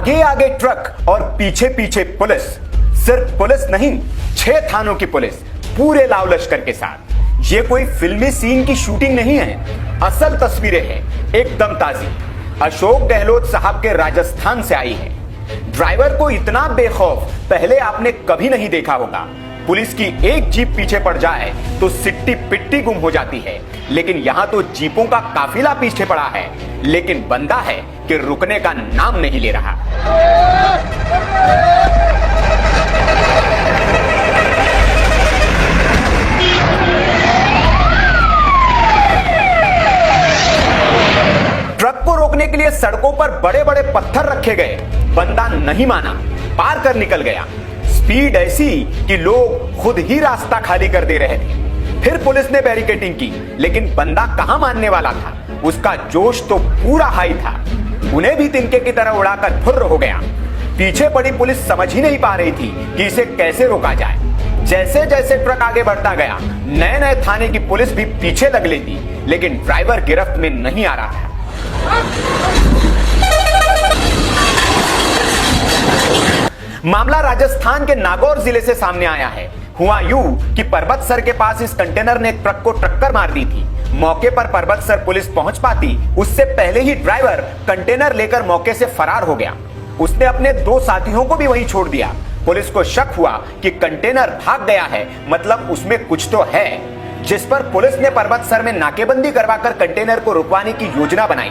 आगे आगे ट्रक और पीछे पीछे पुलिस। सिर्फ पुलिस नहीं, 6 थानों की पुलिस पूरे लाव लश्कर के साथ। ये कोई फिल्मी सीन की शूटिंग नहीं है, असल तस्वीरें हैं, एकदम ताजी। अशोक गहलोत साहब के राजस्थान से आई है। ड्राइवर को इतना बेखौफ पहले आपने कभी नहीं देखा होगा। पुलिस की एक जीप पीछे पड़ जाए तो सिट्टी पिट्टी गुम हो जाती है, लेकिन यहां तो जीपों का काफिला पीछे पड़ा है, लेकिन बंदा है कि रुकने का नाम नहीं ले रहा। ट्रक को रोकने के लिए सड़कों पर बड़े बड़े पत्थर रखे गए, बंदा नहीं माना, पार कर निकल गया। स्पीड ऐसी कि लोग खुद ही रास्ता खाली कर दे रहे थे। फिर पुलिस ने बैरिकेडिंग की, लेकिन बंदा कहां मानने वाला था। उसका जोश तो पूरा हाई था, उन्हें भी तिनके की तरह उड़ाकर फुर्र हो गया। पीछे पड़ी पुलिस समझ ही नहीं पा रही थी कि इसे कैसे रोका जाए। जैसे जैसे ट्रक आगे बढ़ता गया, नए नए थाने की पुलिस भी पीछे लग लेती, लेकिन ड्राइवर गिरफ्त में नहीं आ रहा था। मामला राजस्थान के नागौर जिले से सामने आया है। हुआ यूं कि पर्वत सर के पास इस कंटेनर ने ट्रक को टक्कर मार दी थी। मौके पर पर्वत सर पुलिस पहुंच पाती उससे पहले ही ड्राइवर कंटेनर लेकर मौके से फरार हो गया। उसने अपने 2 साथियों को भी वहीं छोड़ दिया। पुलिस को शक हुआ कि कंटेनर भाग गया है, मतलब उसमें कुछ तो है, जिस पर पुलिस ने पर्वत सर में नाकेबंदी करवाकर कंटेनर को रुकवाने की योजना बनाई।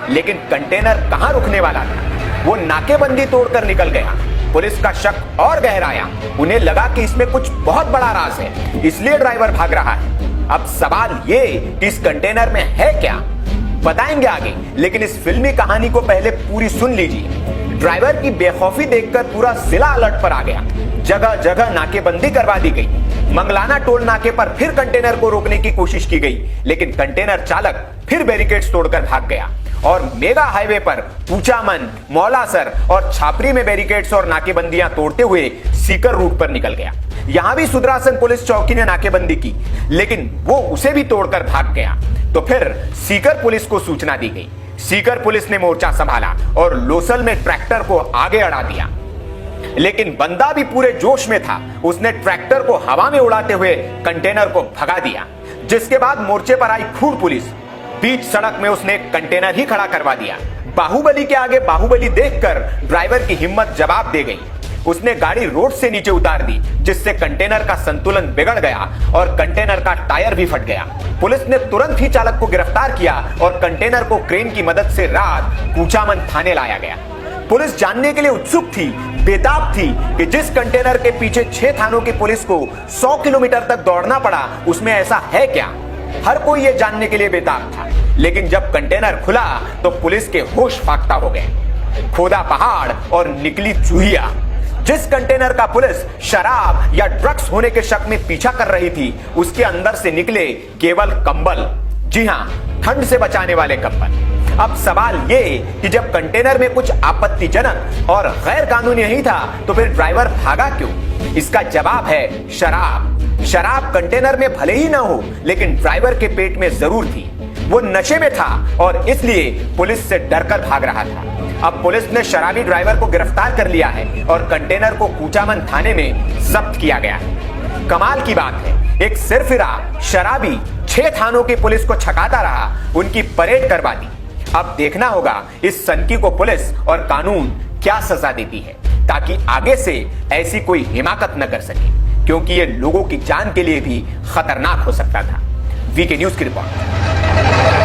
लेकिन कंटेनर कहां रुकने वाला था, वो नाकेबंदी तोड़कर निकल गया। पुलिस का शक और गहराया, उन्हें लगा कि इसमें कुछ बहुत बड़ा राज है, इसलिए ड्राइवर भाग रहा है। अब सवाल ये कि इस कंटेनर में है क्या, बताएंगे आगे, लेकिन इस फिल्मी कहानी को पहले पूरी सुन लीजिए। ड्राइवर की बेखौफी देखकर पूरा जिला अलर्ट पर आ गया। जगह जगह नाकेबंदी करवा दी गई। मंगलाना टोल नाके पर फिर कंटेनर को रोकने की कोशिश की गई, लेकिन कंटेनर चालक फिर बैरिकेड्स तोड़कर भाग गया और मेगा हाईवे पर पूचामन, मौलासर और छापरी में बैरिकेड्स और नाकेबंदियां तोड़ते हुए सीकर रूट पर निकल गया। यहां भी सुदरासन पुलिस चौकी ने नाकेबंदी की, लेकिन वो उसे भी तोड़कर भाग गया। तो फिर सीकर पुलिस को सूचना दी गई। सीकर पुलिस ने मोर्चा संभाला और लोसल में ट्रैक्टर को आगे अड़ा दिया, लेकिन बंदा भी पूरे जोश में था। उसने ट्रैक्टर को हवा में उड़ाते हुए कंटेनर को भगा दिया, जिसके बाद मोर्चे पर आई खूड़ पुलिस। बीच सड़क में उसने एक कंटेनर ही खड़ा करवा दिया। बाहुबली के आगे बाहुबली देखकर ड्राइवर की हिम्मत जवाब दे गई। उसने गाड़ी रोड से नीचे उतार दी, जिससे कंटेनर का संतुलन बिगड़ गया और कंटेनर का टायर भी फट गया। पुलिस ने तुरंत ही चालक को गिरफ्तार किया और कंटेनर को क्रेन की मदद से रात पूचामन थाने लाया गया। पुलिस जानने के लिए उत्सुक थी, बेताब थी कि जिस कंटेनर के पीछे 6 थानों की पुलिस को 100 किलोमीटर तक दौड़ना पड़ा, उसमें ऐसा है क्या। हर कोई ये जानने के लिए बेताब था, लेकिन जब कंटेनर खुला तो पुलिस के होश फाख्ता हो गए। खोदा पहाड़ और निकली चूहिया। जिस कंटेनर का पुलिस शराब या ड्रग्स होने के शक में पीछा कर रही थी, उसके अंदर से निकले केवल कंबल। जी हां, ठंड से बचाने वाले कंबल। अब सवाल ये कि जब कंटेनर में कुछ आपत्तिजनक और गैर कानूनी नहीं था, तो फिर ड्राइवर भागा क्यों? इसका जवाब है शराब। शराब कंटेनर में भले ही ना हो, लेकिन ड्राइवर के पेट में जरूर थी। वो नशे में था और इसलिए पुलिस से डरकर भाग रहा था। अब पुलिस ने शराबी ड्राइवर को गिरफ्तार कर लिया है और कंटेनर को पूचामन थाने में जब्त किया गया है। कमाल की बात है, एक सिरफिरा शराबी 6 थानों की पुलिस को छकाता रहा, उनकी परेड करवा दी। अब देखना होगा इस सनकी को पुलिस और कानून क्या सजा देती है, ताकि आगे से ऐसी कोई हिमाकत न कर सके, क्योंकि ये लोगों की जान के लिए भी खतरनाक हो सकता था। वीके न्यूज की रिपोर्ट।